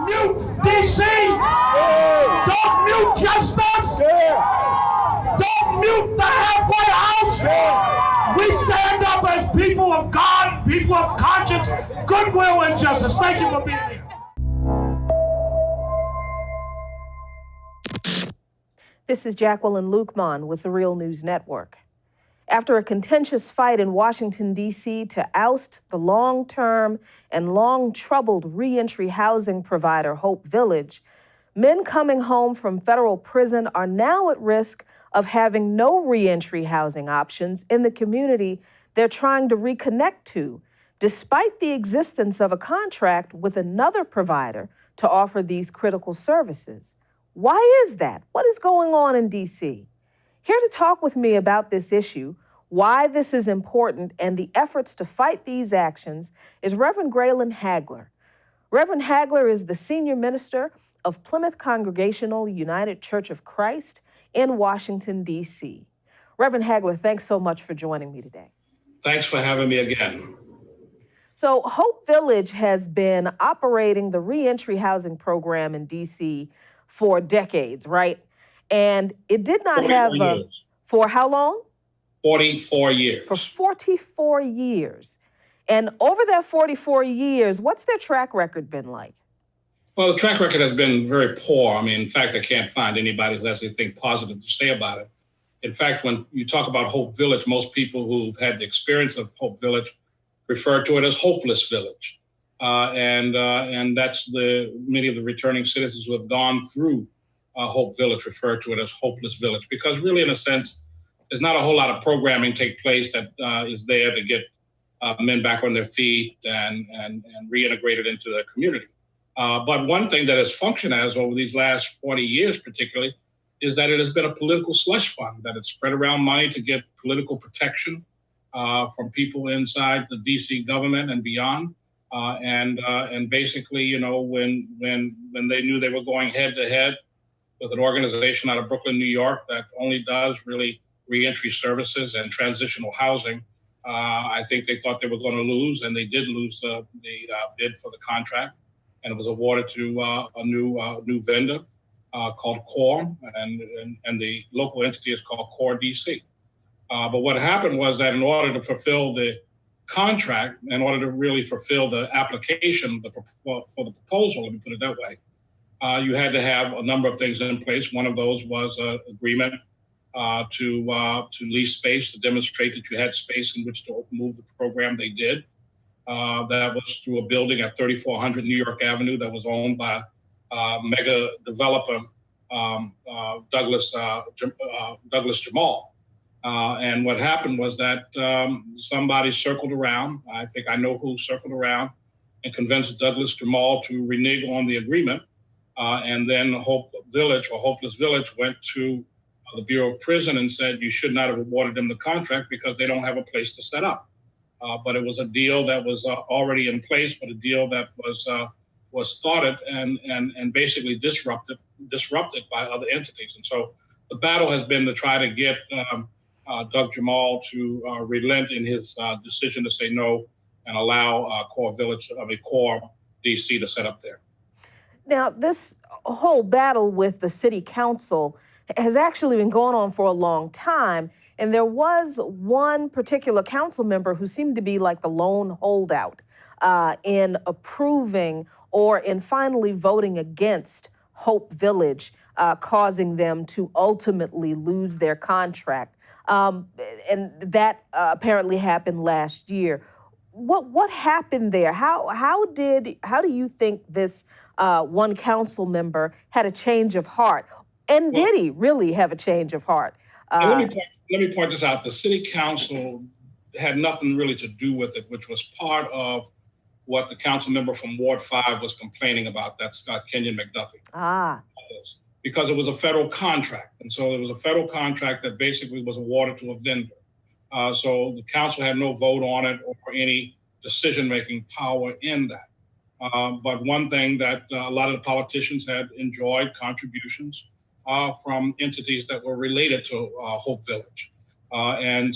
mute DC. Don't mute justice. Don't mute the halfway house. We stand up as people of God, people of conscience, goodwill, and justice. Thank you for being here. This is Jacqueline Lukeman with the Real News Network. After a contentious fight in Washington, D.C. to oust the long-term and long-troubled reentry housing provider Hope Village, men coming home from federal prison are now at risk of having no reentry housing options in the community they're trying to reconnect to, despite the existence of a contract with another provider to offer these critical services. Why is that? What is going on in D.C.? Here to talk with me about this issue, why this is important, and the efforts to fight these actions is Reverend Graylin Hagler. Reverend Hagler is the senior minister of Plymouth Congregational United Church of Christ in Washington, D.C. Reverend Hagler, thanks so much for joining me today. Thanks for having me again. So Hope Village has been operating the reentry housing program in D.C. for decades, right? And it did not have for how long? 44 years. For 44 years. And over that 44 years, what's their track record been like? Well, the track record has been very poor. I mean, in fact, I can't find anybody who has anything positive to say about it. In fact, when you talk about Hope Village, most people who've had the experience of Hope Village refer to it as Hopeless Village. And that's many of the returning citizens who have gone through Hope Village refer to it as Hopeless Village, because really, in a sense, there's not a whole lot of programming take place that is there to get men back on their feet and reintegrated into the community. But one thing that has functioned as over these last 40 years particularly is that it has been a political slush fund, that it's spread around money to get political protection from people inside the DC government and beyond. And basically, you know, when they knew they were going head to head with an organization out of Brooklyn, New York, that only does really reentry services and transitional housing, I think they thought they were going to lose, and they did lose the bid for the contract, and it was awarded to a new vendor called CORE, and the local entity is called CORE DC. But what happened was that in order to fulfill the contract, in order to really fulfill the application for the proposal, let me put it that way, you had to have a number of things in place. One of those was an agreement to lease space to demonstrate that you had space in which to move the program. They did. That was through a building at 3400 New York Avenue that was owned by mega developer Douglas Jamal. And what happened was that somebody circled around. I think I know who circled around and convinced Douglas Jamal to renege on the agreement. And then Hope Village, or Hopeless Village, went to the Bureau of Prison and said you should not have awarded them the contract because they don't have a place to set up. But it was a deal that was already in place, but a deal that was started and basically disrupted by other entities. And so the battle has been to try to get Doug Jamal to relent in his decision to say no and allow CORE DC to set up there. Now, this whole battle with the city council has actually been going on for a long time. And there was one particular council member who seemed to be like the lone holdout in approving or in finally voting against Hope Village, causing them to ultimately lose their contract. And that apparently happened last year. What happened there? How do you think this one council member had a change of heart? And did he really have a change of heart? Let me point this out. The city council had nothing really to do with it, which was part of what the council member from Ward 5 was complaining about. That's Kenyon McDuffie. Because it was a federal contract. And so it was a federal contract that basically was awarded to a vendor. So the council had no vote on it or any decision-making power in that. But one thing that a lot of the politicians had enjoyed contributions from entities that were related to Hope Village. And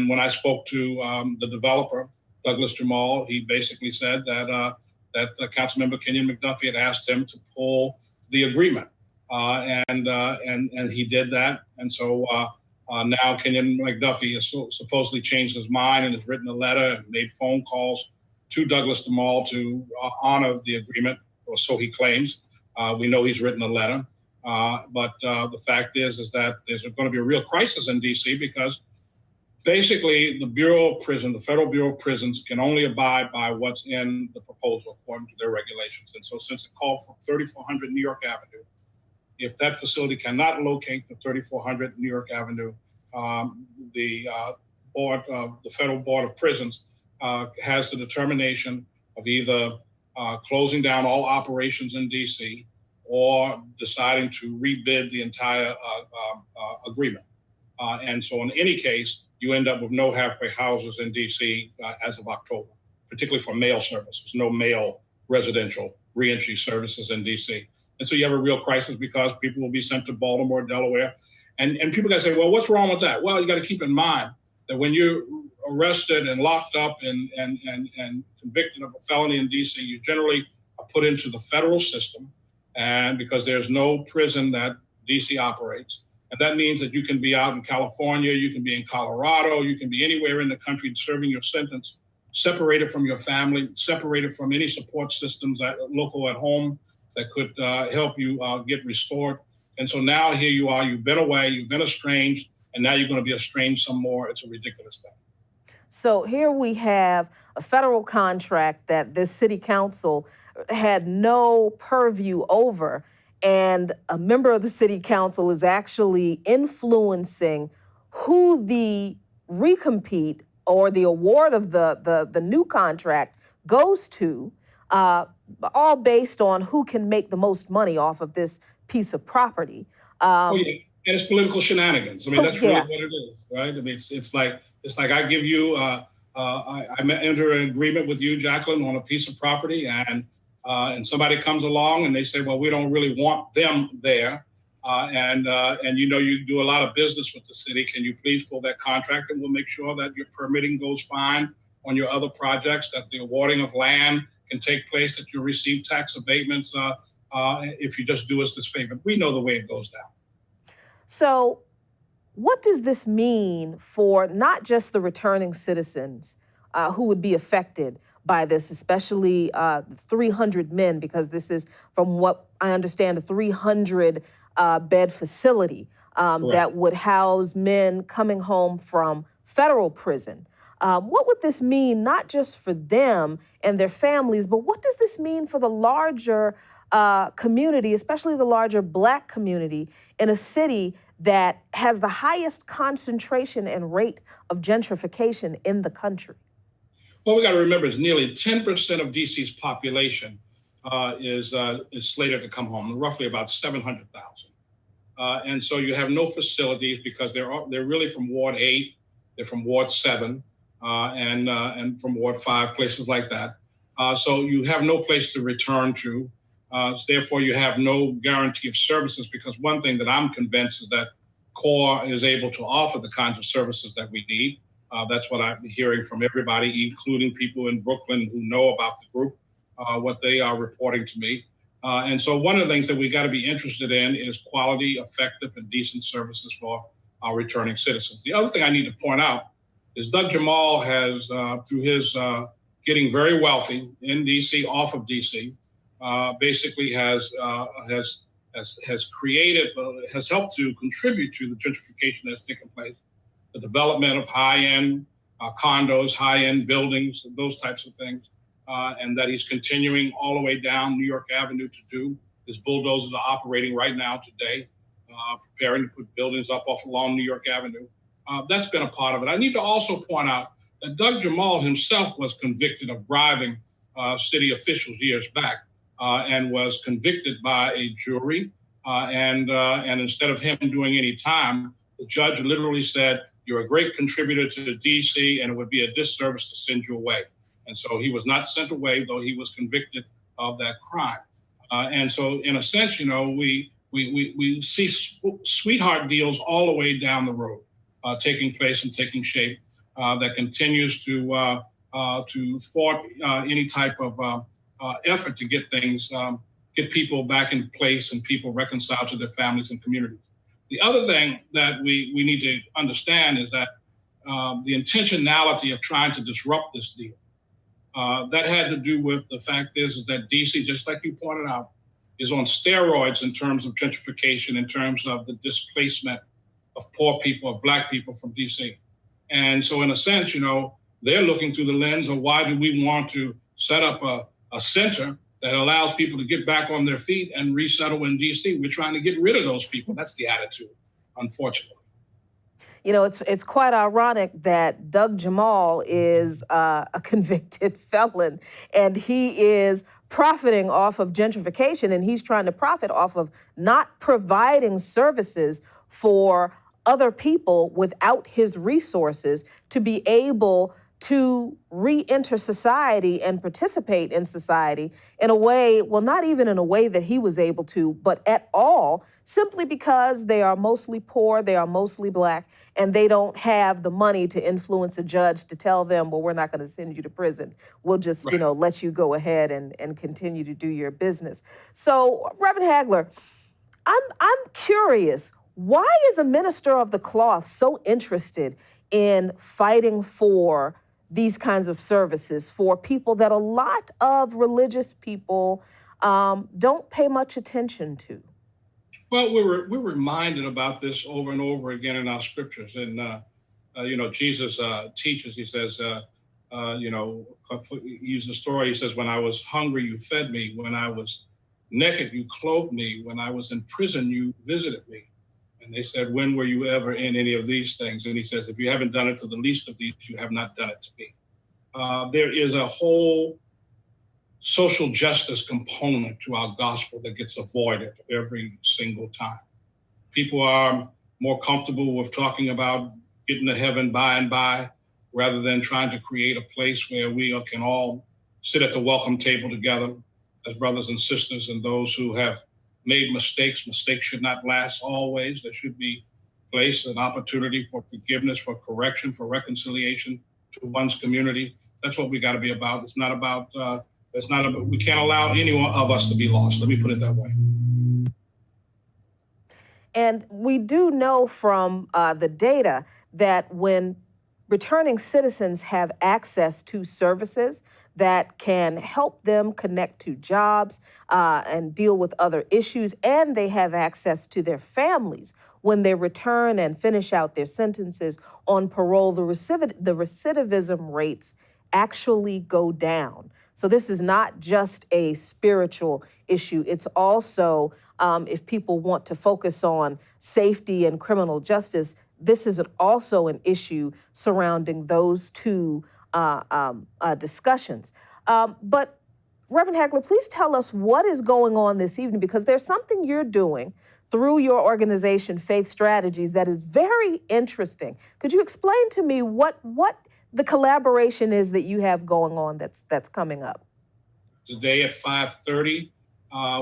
when I spoke to the developer, Douglas Jamal, he basically said that that Councilmember Kenyon McDuffie had asked him to pull the agreement. And he did that. And so now Kenyon McDuffie has supposedly changed his mind and has written a letter and made phone calls to Douglas DeMall to honor the agreement, or so he claims. We know he's written a letter. But the fact is that there's going to be a real crisis in D.C. because basically the Bureau of Prisons, the Federal Bureau of Prisons, can only abide by what's in the proposal according to their regulations. And so since it called for 3400 New York Avenue, if that facility cannot locate the 3400 New York Avenue, the Federal Board of Prisons has the determination of either closing down all operations in D.C. or deciding to rebid the entire agreement. And so in any case, you end up with no halfway houses in D.C. As of October, particularly for mail services, no mail residential reentry services in D.C. And so you have a real crisis because people will be sent to Baltimore, Delaware. And people got to say, well, what's wrong with that? Well, you got to keep in mind that when you're arrested and locked up and convicted of a felony in D.C., you generally are put into the federal system, and because there's no prison that D.C. operates. And that means that you can be out in California, you can be in Colorado, you can be anywhere in the country serving your sentence, separated from your family, separated from any support systems local at home that could help you get restored. And so now here you are, you've been away, you've been estranged, and now you're going to be estranged some more. It's a ridiculous thing. So here we have a federal contract that this city council had no purview over, and a member of the city council is actually influencing who the recompete or the award of the new contract goes to, all based on who can make the most money off of this piece of property. Oh yeah, and it's political shenanigans. I mean, that's really what it is, right? I mean, it's like I give you, I enter an agreement with you, Jacqueline, on a piece of property, and somebody comes along and they say, well, we don't really want them there, and you do a lot of business with the city. Can you please pull that contract, and we'll make sure that your permitting goes fine on your other projects, that the awarding of land can take place, that you receive tax abatements if you just do us this favor. We know the way it goes down. So what does this mean for not just the returning citizens who would be affected by this, especially 300 men, because this is, from what I understand, a 300 bed facility that would house men coming home from federal prison. What would this mean, not just for them and their families, but what does this mean for the larger community, especially the larger Black community in a city that has the highest concentration and rate of gentrification in the country? Well, we got to remember, it's nearly 10% of DC's population is slated to come home, roughly about 700,000. And so you have no facilities because they're really from Ward 8, they're from Ward 7, and from Ward 5, places like that. So you have no place to return to. Therefore, you have no guarantee of services, because one thing that I'm convinced is that CORE is able to offer the kinds of services that we need. That's what I'm hearing from everybody, including people in Brooklyn who know about the group, what they are reporting to me. And so one of the things that we got to be interested in is quality, effective, and decent services for our returning citizens. The other thing I need to point out is Doug Jamal has, through his getting very wealthy in DC, off of DC, basically has helped to contribute to the gentrification that's taken place, the development of high-end condos, high-end buildings, those types of things, and that he's continuing all the way down New York Avenue to do. His bulldozers are operating right now today, preparing to put buildings up off along New York Avenue. That's been a part of it. I need to also point out that Doug Jamal himself was convicted of bribing city officials years back, and was convicted by a jury. And instead of him doing any time, the judge literally said, "You're a great contributor to DC, and it would be a disservice to send you away." And so he was not sent away, though he was convicted of that crime. And so, in a sense, we see sweetheart deals all the way down the road taking place and taking shape that continues to thwart any type of effort to get things, get people back in place and people reconciled to their families and communities. The other thing that we need to understand is that the intentionality of trying to disrupt this deal, that had to do with the fact is that DC, just like you pointed out, is on steroids in terms of gentrification, in terms of the displacement of poor people, of Black people from DC. And so in a sense, they're looking through the lens of why do we want to set up a center that allows people to get back on their feet and resettle in DC. We're trying to get rid of those people. That's the attitude, unfortunately. It's quite ironic that Doug Jamal is a convicted felon, and he is profiting off of gentrification, and he's trying to profit off of not providing services for other people without his resources to be able to re-enter society and participate in society in a way, well, not even in a way that he was able to, but at all, simply because they are mostly poor, they are mostly Black, and they don't have the money to influence a judge to tell them, well, we're not going to send you to prison. We'll just, Right. Let you go ahead and continue to do your business. So, Reverend Hagler, I'm curious, why is a minister of the cloth so interested in fighting for these kinds of services for people that a lot of religious people don't pay much attention to? Well, we're reminded about this over and over again in our scriptures. And, Jesus teaches, he says, he used a story. He says, when I was hungry, you fed me. When I was naked, you clothed me. When I was in prison, you visited me. And they said, when were you ever in any of these things? And he says, if you haven't done it to the least of these, you have not done it to me. There is a whole social justice component to our gospel that gets avoided every single time. People are more comfortable with talking about getting to heaven by and by, rather than trying to create a place where we can all sit at the welcome table together as brothers and sisters, and those who have made mistakes. Mistakes should not last always. There should be place and opportunity for forgiveness, for correction, for reconciliation to one's community. That's what we got to be about. It's not about, we can't allow any one of us to be lost. Let me put it that way. And we do know from the data that when returning citizens have access to services that can help them connect to jobs and deal with other issues, and they have access to their families when they return and finish out their sentences on parole, the recidivism rates actually go down. So this is not just a spiritual issue. It's also, if people want to focus on safety and criminal justice, this is also an issue surrounding those two discussions. But Reverend Hagler, please tell us what is going on this evening, because there's something you're doing through your organization, Faith Strategies, that is very interesting. Could you explain to me what the collaboration is that you have going on that's coming up? Today at 5:30,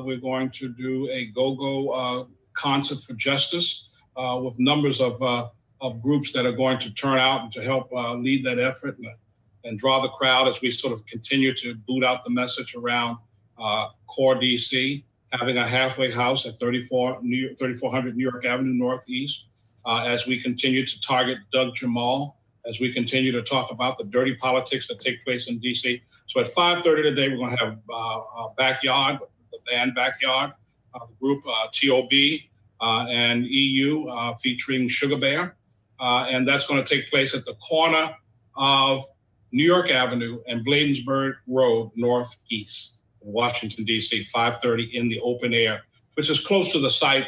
we're going to do a go-go concert for justice with numbers of groups that are going to turn out and to help lead that effort and draw the crowd as we sort of continue to boot out the message around core DC, having a halfway house at 3400 New York Avenue Northeast, as we continue to target Doug Jamal, as we continue to talk about the dirty politics that take place in DC. So at 5:30 today, we're going to have Backyard, the band Backyard, the group TOB and EU featuring Sugar Bear. And that's going to take place at the corner of New York Avenue and Bladensburg Road Northeast, Washington, D.C., 5:30 in the open air, which is close to the site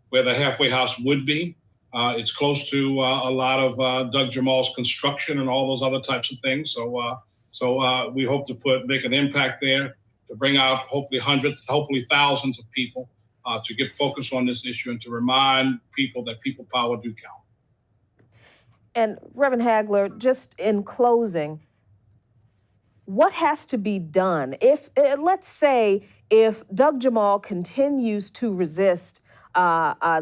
where the halfway house would be. It's close to a lot of Doug Jamal's construction and all those other types of things. So we hope to make an impact there, to bring out hopefully hundreds, hopefully thousands of people to get focused on this issue and to remind people that people power do count. And Reverend Hagler, just in closing, what has to be done if, let's say, if Doug Jamal continues to resist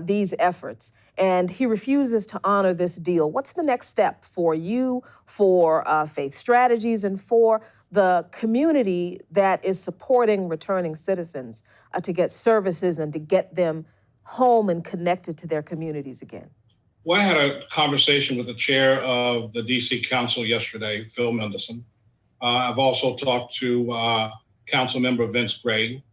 these efforts and he refuses to honor this deal? What's the next step for you, for Faith Strategies, and for the community that is supporting returning citizens to get services and to get them home and connected to their communities again? Well, I had a conversation with the chair of the DC Council yesterday, Phil Mendelson. I've also talked to Council Member Vince Gray,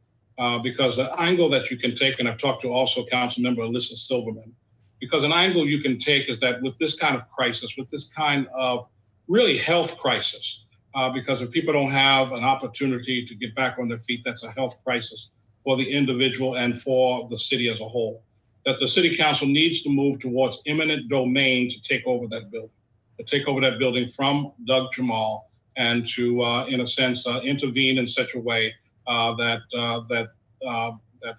because the angle that you can take, and I've talked to also Council Member Alyssa Silverman, because an angle you can take is that with this kind of crisis, with this kind of really health crisis, because if people don't have an opportunity to get back on their feet, that's a health crisis for the individual and for the city as a whole. That the city council needs to move towards eminent domain to take over that building, from Doug Jamal, and to, in a sense, intervene in such a way that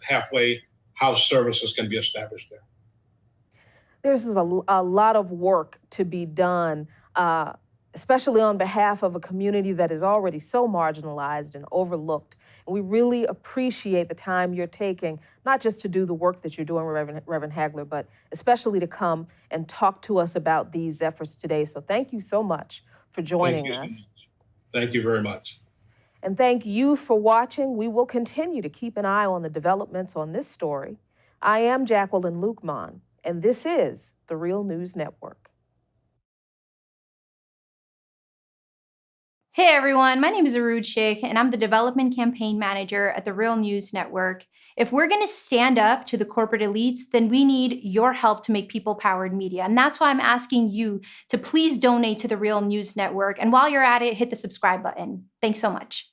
halfway house services can be established there. There's a lot of work to be done, especially on behalf of a community that is already so marginalized and overlooked. And we really appreciate the time you're taking, not just to do the work that you're doing, Reverend Hagler, but especially to come and talk to us about these efforts today. So thank you so much for joining us. Thank you very much. And thank you for watching. We will continue to keep an eye on the developments on this story. I am Jacqueline Lukman, and this is The Real News Network. Hey everyone, my name is Arooj Sheikh, and I'm the Development Campaign Manager at the Real News Network. If we're going to stand up to the corporate elites, then we need your help to make people-powered media. And that's why I'm asking you to please donate to the Real News Network. And while you're at it, hit the subscribe button. Thanks so much.